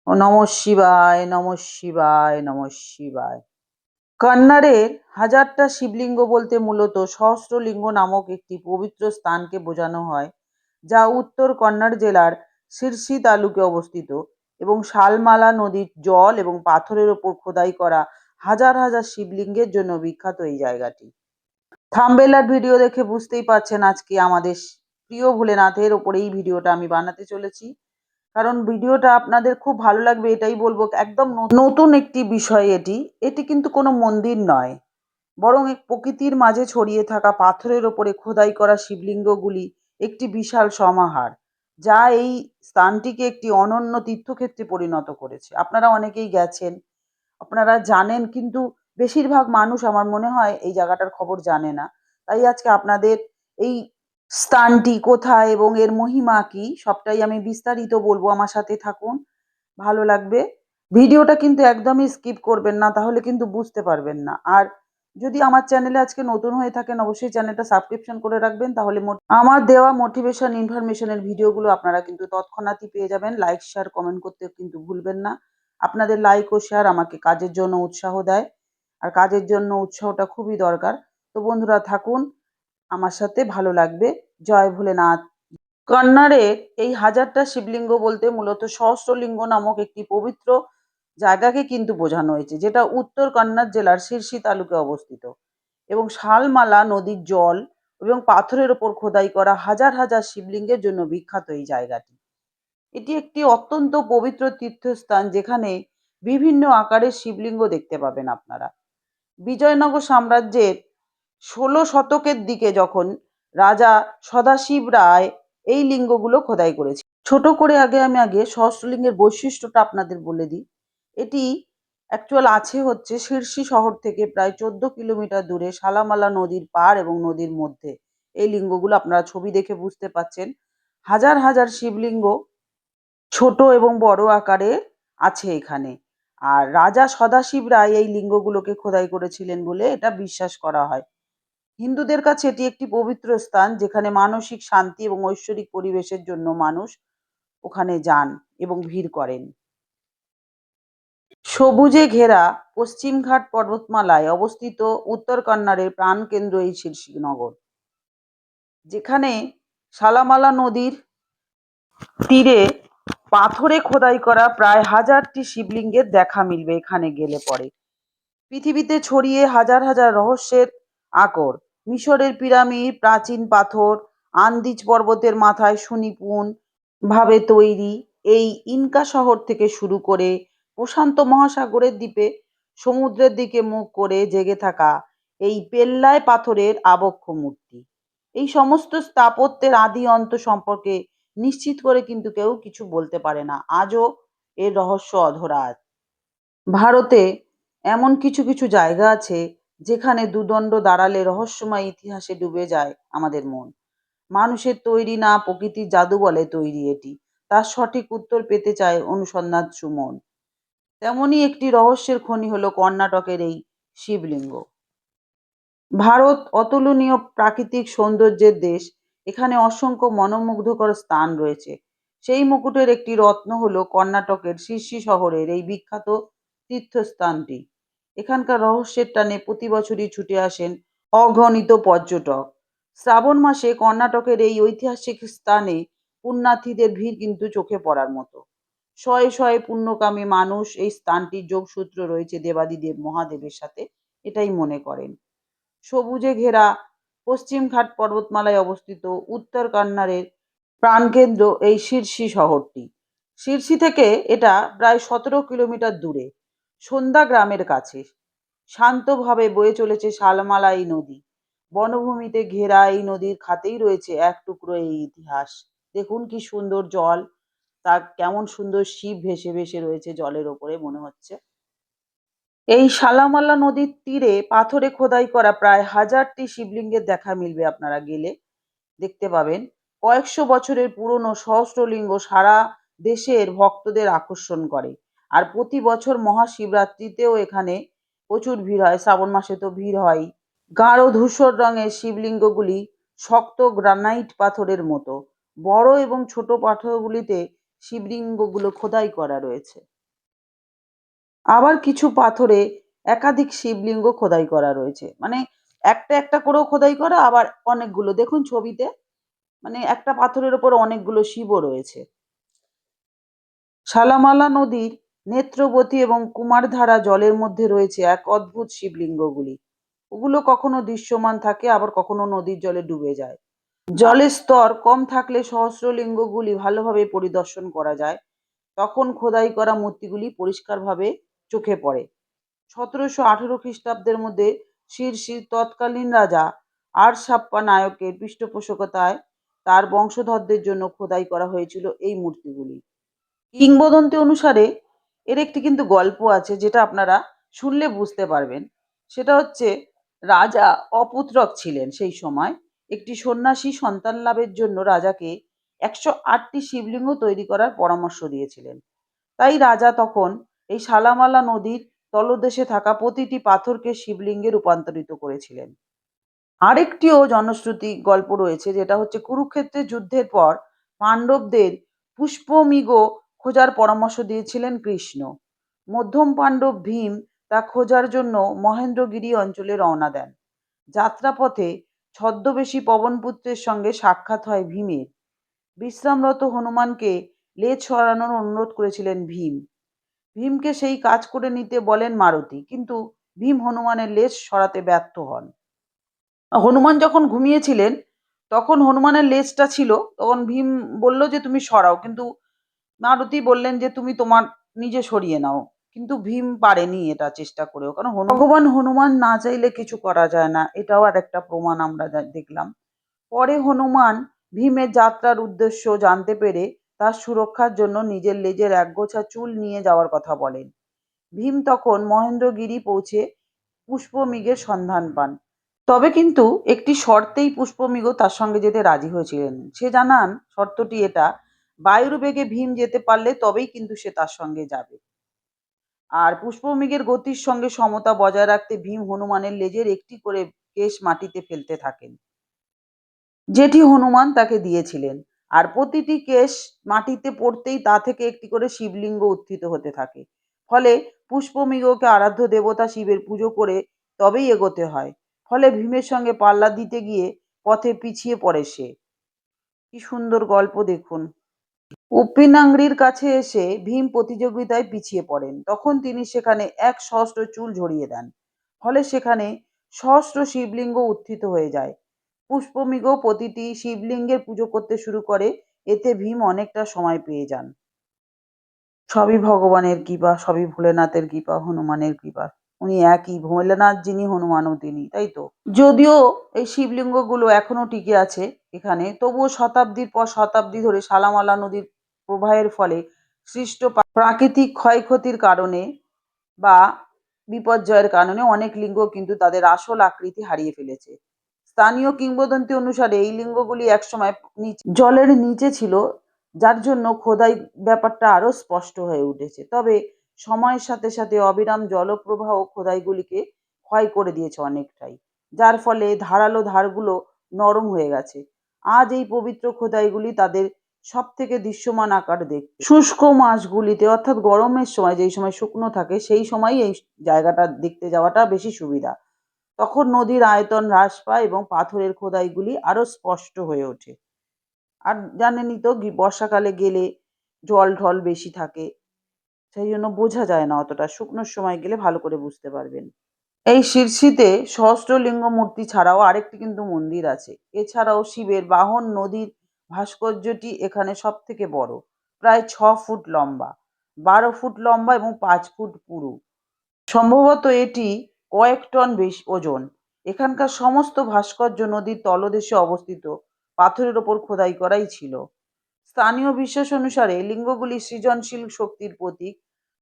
ও নমঃ শিবায়, নমঃ শিবায়, নমঃ শিবায়। কন্নড়ের হাজারটা শিবলিঙ্গ বলতে মূলত সহস্রলিঙ্গ নামক একটি পবিত্র স্থানকে বোঝানো হয়, যা উত্তর কন্নড় জেলার শিরসি তালুকে অবস্থিত এবং শালমালা নদীর জল এবং পাথরের ওপর খোদাই করা হাজার হাজার শিবলিঙ্গের জন্য বিখ্যাত এই জায়গাটি। থাম্বনেল আর ভিডিও দেখে বুঝতেই পারছেন আজকে আমাদের প্রিয় ভোলেনাথের ওপরে এই ভিডিওটা আমি বানাতে চলেছি। কারণ ভিডিওটা আপনাদের খুব ভালো লাগবে এটাই বলবো। একদম নতুন একটি বিষয় এটি। এটি কিন্তু কোনো মন্দির নয়, বরং এক প্রকৃতির মাঝে ছড়িয়ে থাকা পাথরের ওপরে খোদাই করা শিবলিঙ্গগুলি একটি বিশাল সমাহার, যা এই স্থানটিকে একটি অনন্য তীর্থক্ষেত্রে পরিণত করেছে। আপনারা অনেকেই গেছেন, আপনারা জানেন, কিন্তু বেশিরভাগ মানুষ আমার মনে হয় এই জায়গাটার খবর জানে না। তাই আজকে আপনাদের এই স্থানটি কোথায় এবং এর মহিমা কি সবটাই আমি বিস্তারিত বলবো। আমার সাথে থাকুন, ভালো লাগবে। ভিডিওটা কিন্তু একদমই স্কিপ করবেন না, তাহলে কিন্তু বুঝতে পারবেন না। আর যদি আমার চ্যানেলে আজকে নতুন হয়ে থাকেন, অবশ্যই চ্যানেলটা সাবস্ক্রিপশন করে রাখবেন, তাহলে আমার দেওয়া মোটিভেশন ইনফরমেশনের ভিডিওগুলো আপনারা কিন্তু তৎক্ষণাৎই পেয়ে যাবেন। লাইক শেয়ার কমেন্ট করতে কিন্তু ভুলবেন না। আপনাদের লাইক ও শেয়ার আমাকে কাজের জন্য উৎসাহ দেয়, আর কাজের জন্য উৎসাহটা খুবই দরকার। তো বন্ধুরা থাকুন আমার সাথে, ভালো লাগবে। জয় ভোলেনাথ। কন্নড়ের এই হাজারটা শিবলিঙ্গ বলতে মূলত সহস্রলিঙ্গ নামক একটি পবিত্র জায়গাকে কিন্তু বোঝানো হয়েছে, যেটা উত্তর কন্নড় জেলার শিরসি তালুকে অবস্থিত এবং শালমালা নদীর জল এবং পাথরের ওপর খোদাই করা হাজার হাজার শিবলিঙ্গের জন্য বিখ্যাত এই জায়গাটি। এটি একটি অত্যন্ত পবিত্র তীর্থস্থান, যেখানে বিভিন্ন আকারের শিবলিঙ্গ দেখতে পাবেন আপনারা। বিজয়নগর সাম্রাজ্যের ১৬ শতকের দিকে যখন রাজা সদাশিব রায় এই লিঙ্গগুলো খোদাই করেছে। ছোট করে আগে সহস্রলিঙ্গের বৈশিষ্ট্যটা আপনাদের বলে দিই। এটি অ্যাকচুয়াল আছে হচ্ছে শিরসি শহর থেকে প্রায় ১৪ কিলোমিটার দূরে শালামালা নদীর পাড় এবং নদীর মধ্যে। এই লিঙ্গগুলো আপনারা ছবি দেখে বুঝতে পাচ্ছেন। হাজার হাজার শিবলিঙ্গ ছোট এবং বড় আকারে আছে এখানে। আর রাজা সদাশিব রায় এই লিঙ্গগুলোকে খোদাই করেছিলেন বলে এটা বিশ্বাস করা হয়। হিন্দুদের কাছে এটি একটি পবিত্র স্থান, যেখানে মানসিক শান্তি এবং ঐশ্বরিক পরিবেশের জন্য মানুষ ওখানে যান এবং ভিড় করেন। সবুজে ঘেরা পশ্চিমঘাট পর্বতমালায় অবস্থিত উত্তর কন্নড়ের প্রাণকেন্দ্র এই শিরসিনগর, যেখানে শালামালা নদীর তীরে পাথরে খোদাই করা প্রায় হাজারটি শিবলিঙ্গের দেখা মিলবে এখানে গেলে পরে। পৃথিবীতে ছড়িয়ে হাজার হাজার রহস্যের আকর। মিশরের পিরামিড, প্রাচীন পাথর, আন্দিজ পর্বতের মাথায় সুনিপুণ ভাবে তৈরি এই ইনকা শহর থেকে শুরু করে প্রশান্ত মহাসাগরের দ্বীপে সমুদ্রের দিকে মুখ করে জেগে থাকা এই পেল্লায় পাথরের আবক্ষ মূর্তি, এই সমস্ত স্থাপত্যের আদি অন্ত সম্পর্কে নিশ্চিত করে কিন্তু কেউ কিছু বলতে পারে না। আজও এর রহস্য অধরা আছে। ভারতে এমন কিছু কিছু জায়গা আছে যেখানে দুদণ্ড দাঁড়ালে রহস্যময় ইতিহাসে ডুবে যায় আমাদের মন। মানুষের তৈরি না, প্রকৃতির জাদু বলে তৈরি এটি। তার সঠিক উত্তর পেতে চায় অনুসন্ধানশীল মন। তেমনই একটি রহস্যের খনি হলো কর্ণাটকের এই শিবলিঙ্গ। ভারত অতুলনীয় প্রাকৃতিক সৌন্দর্যের দেশ। এখানে অসংখ্য মনোমুগ্ধকর স্থান রয়েছে। সেই মুকুটের একটি রত্ন হলো কর্ণাটকের শিরসি শহরের এই বিখ্যাত তীর্থস্থানটি। এখানকার রহস্যের টানে প্রতি বছরই ছুটে আসেন অগণিত পর্যটক। শ্রাবণ মাসে কর্ণাটকের এই ঐতিহাসিক স্থানে পুণ্যার্থীদের ভিড় কিন্তু চোখে পড়ার মতো। শয়ে শয়ে পুণ্যকামী মানুষ এই স্থানটির যোগসূত্র রয়েছে দেবাদিদেব মহাদেবের সাথে, এটাই মনে করেন। সবুজে ঘেরা পশ্চিমঘাট পর্বতমালায় অবস্থিত উত্তর কন্নড়ের প্রাণকেন্দ্র এই শিরসি শহরটি। শিরসি থেকে এটা প্রায় ১৭ কিলোমিটার দূরে সন্ধ্যা গ্রামের কাছে শান্তভাবে বয়ে চলেছে শালমালা এই নদী। বনভূমিতে ঘেরা এই নদীর খাতেই রয়েছে এক টুকরো এই ইতিহাস। দেখুন কি সুন্দর জল, তার কেমন সুন্দর শিব ভেসে ভেসে রয়েছে জলের ওপরে মনে হচ্ছে। এই শালামালা নদীর তীরে পাথরে খোদাই করা প্রায় হাজারটি শিবলিঙ্গের দেখা মিলবে আপনারা গেলে, দেখতে পাবেন। কয়েকশো বছরের পুরনো সহস্রলিঙ্গ সারা দেশের ভক্তদের আকর্ষণ করে। আর প্রতি বছর মহাশিবরাত্রিতেও এখানে প্রচুর ভিড় হয়। শ্রাবণ মাসে তো ভিড় হয়। গাঢ় ধূসর রঙের শিবলিঙ্গগুলি শক্ত গ্রানাইট পাথরের মতো। বড় এবং ছোট পাথরগুলিতে শিবলিঙ্গগুলো খোদাই করা রয়েছে। আবার কিছু পাথরে একাধিক শিবলিঙ্গ খোদাই করা রয়েছে, মানে একটা একটা করেও খোদাই করা, আবার অনেকগুলো। দেখুন ছবিতে, মানে একটা পাথরের ওপর অনেকগুলো শিবও রয়েছে। শালামালা নদীর নেত্রবতী এবং কুমারধারা জলের মধ্যে রয়েছে এক অদ্ভুত শিবলিঙ্গগুলি। ওগুলো কখনো দৃশ্যমান থাকে, আবার কখনো নদীর জলে ডুবে যায়। জলের স্তর কম থাকলে সহস্রলিঙ্গগুলি ভালোভাবে পরিদর্শন করা যায়। তখন খোদাই করা মূর্তিগুলি পরিষ্কারভাবে চোখে পড়ে। 1718 খ্রিস্টাব্দের মধ্যে শিরসির তৎকালীন রাজা আরসাপ্পা নায়কের পৃষ্ঠপোষকতায় তার বংশধরদের জন্য খোদাই করা হয়েছিল এই মূর্তিগুলি। কিংবদন্তি অনুসারে এর একটি কিন্তু গল্প আছে, যেটা আপনারা শুনলে বুঝতে পারবেন। সেটা হচ্ছে, রাজা অপুত্রক ছিলেন সেই সময়। একটি সন্ন্যাসী সন্তান লাভের জন্য রাজাকে 108টি শিবলিঙ্গ তৈরি করার পরামর্শ দিয়েছিলেন। তাই রাজা তখন এই শালামালা নদীর তলদেশে থাকা প্রতিটি পাথরকে শিবলিঙ্গে রূপান্তরিত করেছিলেন। আরেকটিও জনশ্রুতি গল্প রয়েছে, যেটা হচ্ছে কুরুক্ষেত্রের যুদ্ধের পর পাণ্ডবদের পুষ্পমৃগ খোঁজার পরামর্শ দিয়েছিলেন কৃষ্ণ। মধ্যম পাণ্ডব ভীম তা খোঁজার জন্য মহেন্দ্রগিরি অঞ্চলে রওনা দেন। যাত্রাপথে ছদ্মবেশী পবনপুত্রের সঙ্গে সাক্ষাৎ হয় ভীমের। বিশ্রামরত হনুমানকে লেজ সরানোর অনুরোধ করেছিলেন ভীম। ভীমকে সেই কাজ করে নিতে বলেন মারুতি, কিন্তু ভীম হনুমানের লেজ সরাতে ব্যর্থ হন। হনুমান যখন ঘুমিয়েছিলেন, তখন হনুমানের লেজটা ছিল, তখন ভীম বলল যে তুমি সরাও, কিন্তু মারুতি বললেন যে তুমি তোমার নিজে সরিয়ে নাও। কিন্তু ভীম পারেনি এটা চেষ্টা করেও, কারণ ভগবান হনুমান না চাইলে কিছু করা যায় না, এটাও আর একটা প্রমাণ আমরা দেখলাম। পরে হনুমান ভীমের যাত্রার উদ্দেশ্য জানতে পেরে তার সুরক্ষার জন্য নিজের লেজের একগোছা চুল নিয়ে যাওয়ার কথা বলেন। ভীম তখন মহেন্দ্রগিরি পৌঁছে পুষ্পমৃগের সন্ধান পান। তবে কিন্তু একটি শর্তেই পুষ্পমৃগ তার সঙ্গে যেতে রাজি হয়েছিলেন। সে জানান শর্তটি এটা, বায়ুর বেগে ভীম যেতে পারলে তবেই কিন্তু সে তার সঙ্গে যাবে। আর পুষ্পমৃগের গতির সঙ্গে সমতা বজায় রাখতে ভীম হনুমানের লেজের একটি করে কেশ মাটিতে ফেলতে থাকেন, যেটি হনুমান তাকে দিয়েছিলেন। আর প্রতিটি কেশ মাটিতে পড়তেই তা থেকে একটি করে শিবলিঙ্গ উত্থিত হতে থাকে। ফলে পুষ্পমৃগকে আরাধ্য দেবতা শিবের পুজো করে তবেই এগোতে হয়। ফলে ভীমের সঙ্গে পাল্লা দিতে গিয়ে পথে পিছিয়ে পড়ে সে। কি সুন্দর গল্প দেখুন। উপ্পিনাংড়ির কাছে এসে ভীম প্রতিযোগিতায় পিছিয়ে পড়েন। তখন তিনি সেখানে 1 সহস্র চুল ঝরিয়ে দেন। ফলে সেখানে সহস্র শিবলিঙ্গ উত্থিত হয়ে যায়। পুষ্পমৃগ প্রতিটি শিবলিঙ্গের পুজো করতে শুরু করে। এতে ভীম অনেকটা সময় পেয়ে যান। সবই ভগবানের কৃপা, সবই ভোলেনাথের কৃপা, হনুমানের কৃপা। উনি একই, ভোলেনাথ যিনি হনুমানও তিনি, তাই তো? যদিও এই শিবলিঙ্গগুলো এখনো টিকে আছে এখানে, তবুও শতাব্দীর পর শতাব্দী ধরে শালামালা নদীর প্রবাহের ফলে সৃষ্ট প্রাকৃতিক ক্ষয়ক্ষতির কারণে বা বিপর্যয়ের কারণে অনেক লিঙ্গ কিন্তু তাদের আসল আকৃতি হারিয়ে ফেলেছে। স্থানীয় কিংবদন্তি অনুসারে এই লিঙ্গগুলি একসময় জলের নিচে ছিল, যার জন্য খোদাই ব্যাপারটা আরো স্পষ্ট হয়ে উঠেছে। তবে সময়ের সাথে সাথে অবিরাম জলপ্রবাহ খোদাইগুলিকে ক্ষয় করে দিয়েছে অনেকটাই, যার ফলে ধারালো ধারগুলো নরম হয়ে গেছে। আজ এই পবিত্র খোদাইগুলি তাদের সব থেকে দৃশ্যমান আকার দেখতে। শুষ্ক মাসগুলিতে, অর্থাৎ গরমের সময়, যেই সময় শুকনো থাকে সেই সময়ই এই জায়গাটা দেখতে যাওয়াটা বেশি সুবিধা। তখন নদীর আয়তন হ্রাস পায় এবং পাথরের খোদাইগুলি আরো স্পষ্ট হয়ে ওঠে। আর জানেনই তো, বর্ষাকালে গেলে জল ঢল বেশি থাকে, সেই জন্য বোঝা যায় না অতটা। শুকনোর সময় গেলে ভালো করে বুঝতে পারবেন। এই শিরসিতে সহস্রলিঙ্গ মূর্তি ছাড়াও আরেকটি কিন্তু মন্দির আছে। এছাড়াও শিবের বাহন নদীর ভাস্কর্যটি এখানে সব থেকে বড়, প্রায় 6 ফুট লম্বা, 12 ফুট লম্বা এবং 5 ফুট পুরু। সম্ভবত এটি কয়েক টন বেশি ওজন। এখানকার সমস্ত ভাস্কর্য নদীর তলদেশে অবস্থিত পাথরের ওপর খোদাই করাই ছিল। স্থানীয় বিশ্বাস অনুসারে লিঙ্গগুলি সৃজনশীল শক্তির প্রতীক।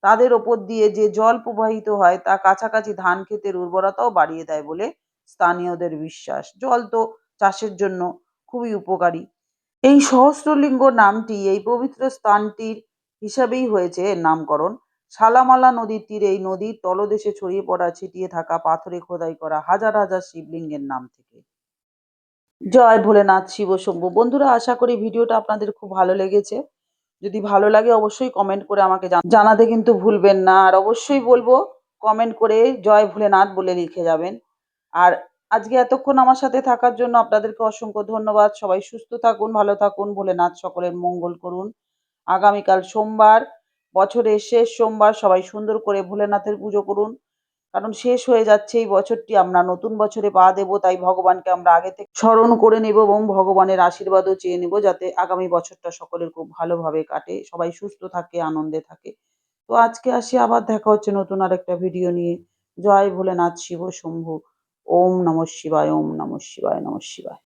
তাদের ওপর দিয়ে যে জল প্রবাহিত হয় তা কাছাকাছি ধান ক্ষেতের উর্বরতাও বাড়িয়ে দেয় বলে স্থানীয়দের বিশ্বাস। জল তো চাষের জন্য খুবই উপকারী। এই সহস্রলিঙ্গ নামটি এই পবিত্র স্থানটির হিসাবেই হয়েছে এর নামকরণ। শালামালা নদীর তীরে এই নদীর তলদেশে ছড়িয়ে পড়া ছিটিয়ে থাকা পাথরে খোদাই করা হাজার হাজার শিবলিঙ্গের নাম থেকে। জয় ভোলেনাথ, শিব শম্ভু। বন্ধুরা, আশা করি ভিডিওটা আপনাদের খুব ভালো লেগেছে। যদি ভালো লাগে অবশ্যই কমেন্ট করে আমাকে জানাতে কিন্তু ভুলবেন না। আর অবশ্যই বলবো কমেন্ট করে জয় ভোলেনাথ বলে লিখে যাবেন। আর আজকে এতক্ষণ আমার সাথে থাকার জন্য আপনাদেরকে অসংখ্য ধন্যবাদ। সবাই সুস্থ থাকুন, ভালো থাকুন। ভোলেনাথ সকলের মঙ্গল করুন। আগামীকাল সোমবার, বছরের শেষ সোমবার, সবাই সুন্দর করে ভোলেনাথের পুজো করুন। কারণ শেষ হয়ে যাচ্ছে এই বছরটি, আমরা নতুন বছরে পা দেব, তাই ভগবানকে আমরা আগে থেকে স্মরণ করে নেব এবং ভগবানের আশীর্বাদও চেয়ে নেব যাতে আগামী বছরটা সকলের খুব ভালোভাবে কাটে, সবাই সুস্থ থাকে, আনন্দে থাকে। তো আজকে আসি, আবার দেখা হচ্ছে নতুন আরেকটা ভিডিও নিয়ে। জয় ভোলেনাথ, শিব শম্ভু। ওম নমঃ শিবায়, ওম নমঃ শিবায়, নমঃ শিবায়।